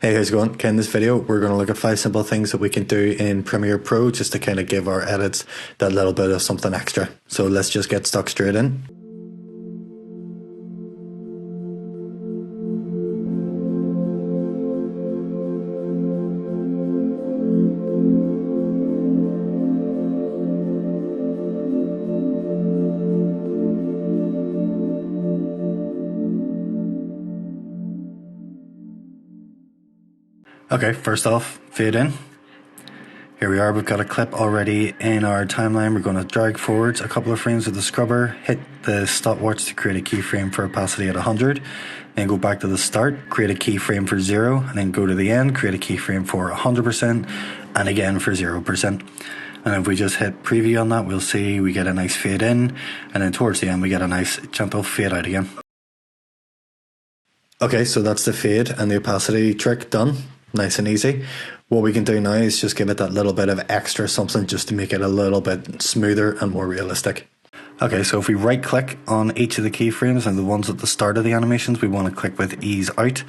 Hey, how's it going? In this video, we're going to look at 5 simple things that we can do in Premiere Pro just to kind of give our edits that little bit of something extra. So let's just get stuck straight in. Okay, first off, fade in. Here we are, we've got a clip already in our timeline. We're going to drag forwards a couple of frames with the scrubber, hit the stopwatch to create a keyframe for opacity at 100, then go back to the start, create a keyframe for 0, and then go to the end, create a keyframe for 100%, and again for 0%. And if we just hit preview on that, we'll see we get a nice fade in, and then towards the end we get a nice gentle fade out again. Okay, so that's the fade and the opacity trick done. Nice and easy. What we can do now is just give it that little bit of extra something just to make it a little bit smoother and more realistic. Okay, so if we right click on each of the keyframes, and the ones at the start of the animations we want to click with ease out,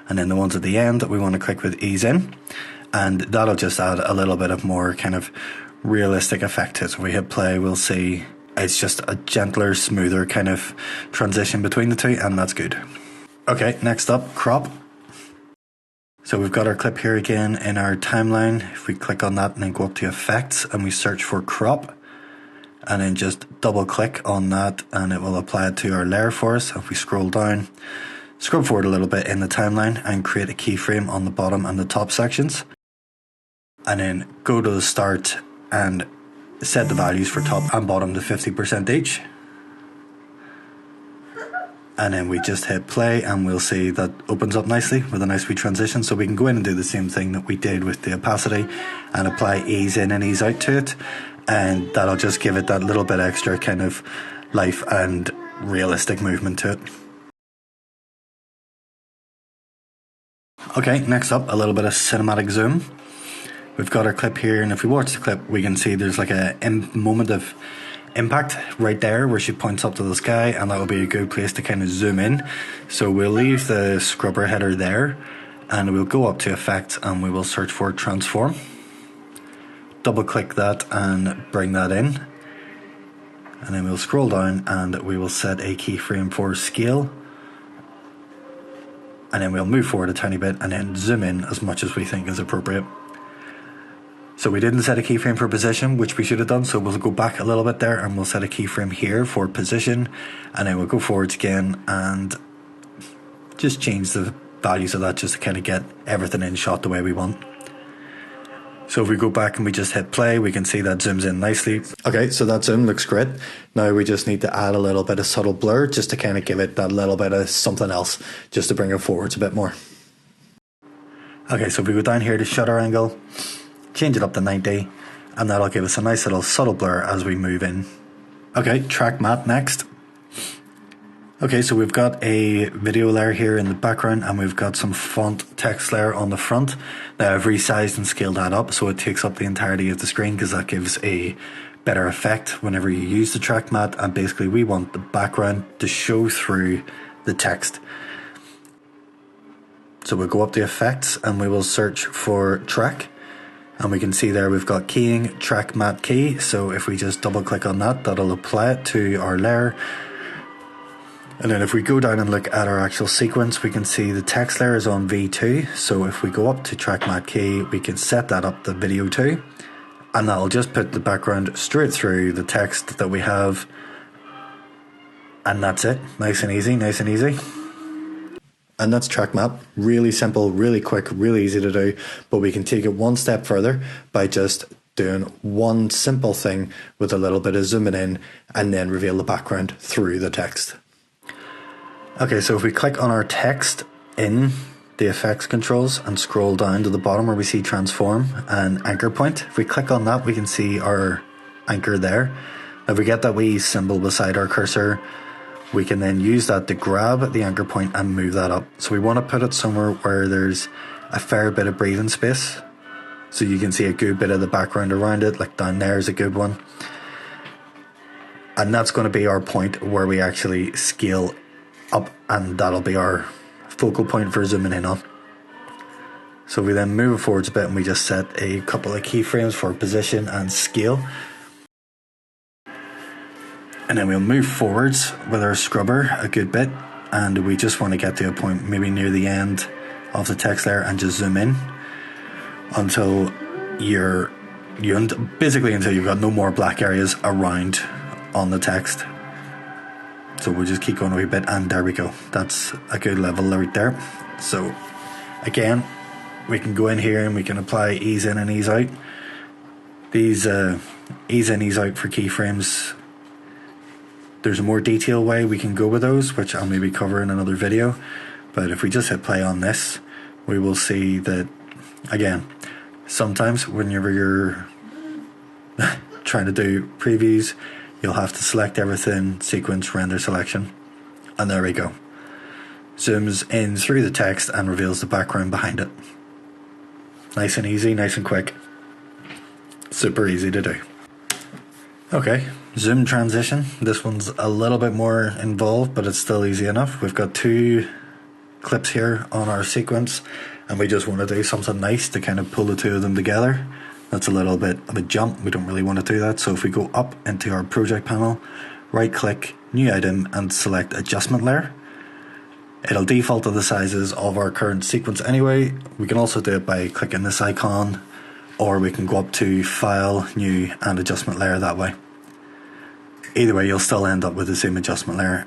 and then the ones at the end we want to click with ease in, and that'll just add a little bit of more kind of realistic effect to it. So if we hit play, we'll see it's just a gentler, smoother kind of transition between the two, and that's good. Okay, next up, crop. So we've got our clip here again in our timeline. If we click on that and then go up to effects and we search for crop, and then just double click on that and it will apply it to our layer for us. If we scroll down, scroll forward a little bit in the timeline and create a keyframe on the bottom and the top sections, and then go to the start and set the values for top and bottom to 50% each. And then we just hit play and we'll see that opens up nicely with a nice wee transition. So we can go in and do the same thing that we did with the opacity and apply ease in and ease out to it. And that'll just give it that little bit extra kind of life and realistic movement to it. Okay, next up, a little bit of cinematic zoom. We've got our clip here, and if we watch the clip, we can see there's like a moment of impact right there where she points up to the sky, and that will be a good place to kind of zoom in. So we'll leave the scrubber header there and we'll go up to effects and we will search for transform, double click that and bring that in, and then we'll scroll down and we will set a keyframe for scale, and then we'll move forward a tiny bit and then zoom in as much as we think is appropriate. So we didn't set a keyframe for position, which we should have done, so we'll go back a little bit there and we'll set a keyframe here for position, and then we'll go forwards again and just change the values of that just to kind of get everything in shot the way we want. So if we go back and we just hit play, we can see that zooms in nicely. Okay, so that zoom looks great. Now we just need to add a little bit of subtle blur just to kind of give it that little bit of something else, just to bring it forwards a bit more. Okay, so if we go down here to shutter angle, change it up to 90, and that'll give us a nice little subtle blur as we move in. Okay, track matte next. Okay, so we've got a video layer here in the background and we've got some font text layer on the front. Now I've resized and scaled that up so it takes up the entirety of the screen because that gives a better effect whenever you use the track matte, and basically we want the background to show through the text. So we'll go up to effects and we will search for track. And we can see there we've got keying, track matte key. So if we just double click on that, that'll apply it to our layer. And then if we go down and look at our actual sequence, we can see the text layer is on V2. So if we go up to track matte key, we can set that up to video 2. And that'll just put the background straight through the text that we have. And that's it. Nice and easy, nice and easy. And that's track matte. Really simple, really quick, really easy to do, but we can take it one step further by just doing one simple thing with a little bit of zooming in and then reveal the background through the text. Okay, so if we click on our text in the effects controls and scroll down to the bottom where we see transform and anchor point, if we click on that we can see our anchor there. Now if we get that wee symbol beside our cursor, we can then use that to grab the anchor point and move that up. So we want to put it somewhere where there's a fair bit of breathing space, so you can see a good bit of the background around it, like down there is a good one. And that's going to be our point where we actually scale up, and that'll be our focal point for zooming in on. So we then move it forwards a bit and we just set a couple of keyframes for position and scale. And then we'll move forwards with our scrubber a good bit, and we just want to get to a point maybe near the end of the text layer and just zoom in until basically until you've got no more black areas around on the text. So we'll just keep going a wee bit, and there we go. That's a good level right there. So again, we can go in here and we can apply ease in and ease out. These ease in, ease out for keyframes, there's a more detailed way we can go with those, which I'll maybe cover in another video. But if we just hit play on this, we will see that, again, sometimes whenever you're trying to do previews, you'll have to select everything, sequence, render selection, and there we go. Zooms in through the text and reveals the background behind it. Nice and easy, nice and quick. Super easy to do. Okay, zoom transition. This one's a little bit more involved, but it's still easy enough. We've got 2 clips here on our sequence, and we just want to do something nice to kind of pull the 2 of them together. That's a little bit of a jump. We don't really want to do that. So if we go up into our project panel, right click, new item, and select adjustment layer, it'll default to the sizes of our current sequence anyway. We can also do it by clicking this icon, or we can go up to File, New, and Adjustment Layer that way. Either way, you'll still end up with the same adjustment layer.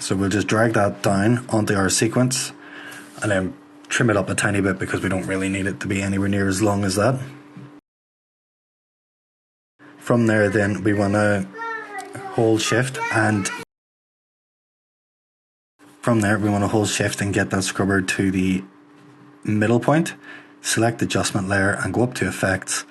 So we'll just drag that down onto our sequence and then trim it up a tiny bit because we don't really need it to be anywhere near as long as that. From there then we want to hold shift and get that scrubber to the middle point. Select adjustment layer and go up to effects,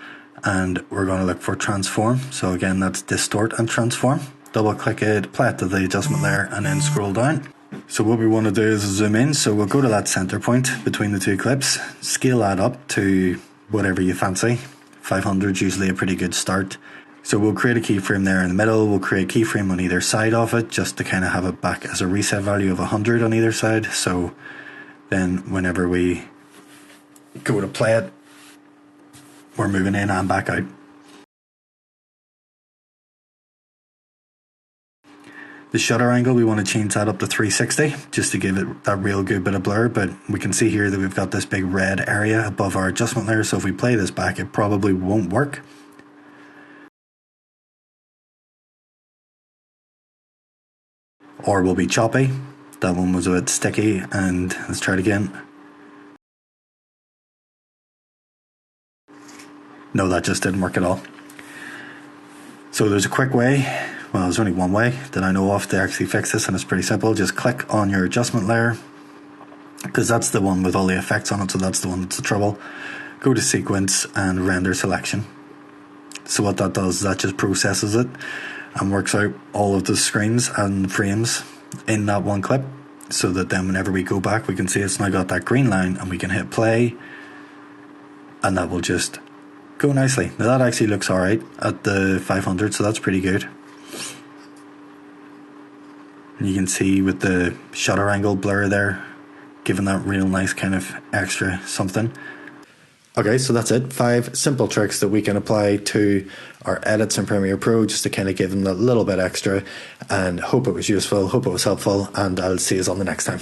and we're going to look for transform. So again, that's distort and transform. Double click it, apply it to the adjustment layer, and then scroll down. So what we want to do is zoom in. So we'll go to that center point between the 2 clips, scale that up to whatever you fancy. 500 is usually a pretty good start. So we'll create a keyframe there in the middle. We'll create a keyframe on either side of it just to kind of have it back as a reset value of 100 on either side. So then whenever we go to play it, we're moving in and back out. The shutter angle, we want to change that up to 360 just to give it that real good bit of blur, but we can see here that we've got this big red area above our adjustment layer, so if we play this back it probably won't work. Or will be choppy. That one was a bit sticky, and let's try it again. No, that just didn't work at all. So there's a quick way, well there's only one way that I know of to actually fix this, and it's pretty simple. Just click on your adjustment layer, because that's the one with all the effects on it, so that's the one that's the trouble. Go to sequence and render selection. So what that does is that just processes it and works out all of the screens and frames in that one clip, so that then whenever we go back we can see it's now got that green line, and we can hit play and that will just go nicely. Now that actually looks alright at the 500, so that's pretty good. And you can see with the shutter angle blur there, giving that real nice kind of extra something. Okay, so that's it. 5 simple tricks that we can apply to our edits in Premiere Pro just to kind of give them that little bit extra, and hope it was useful, hope it was helpful, and I'll see you on the next time.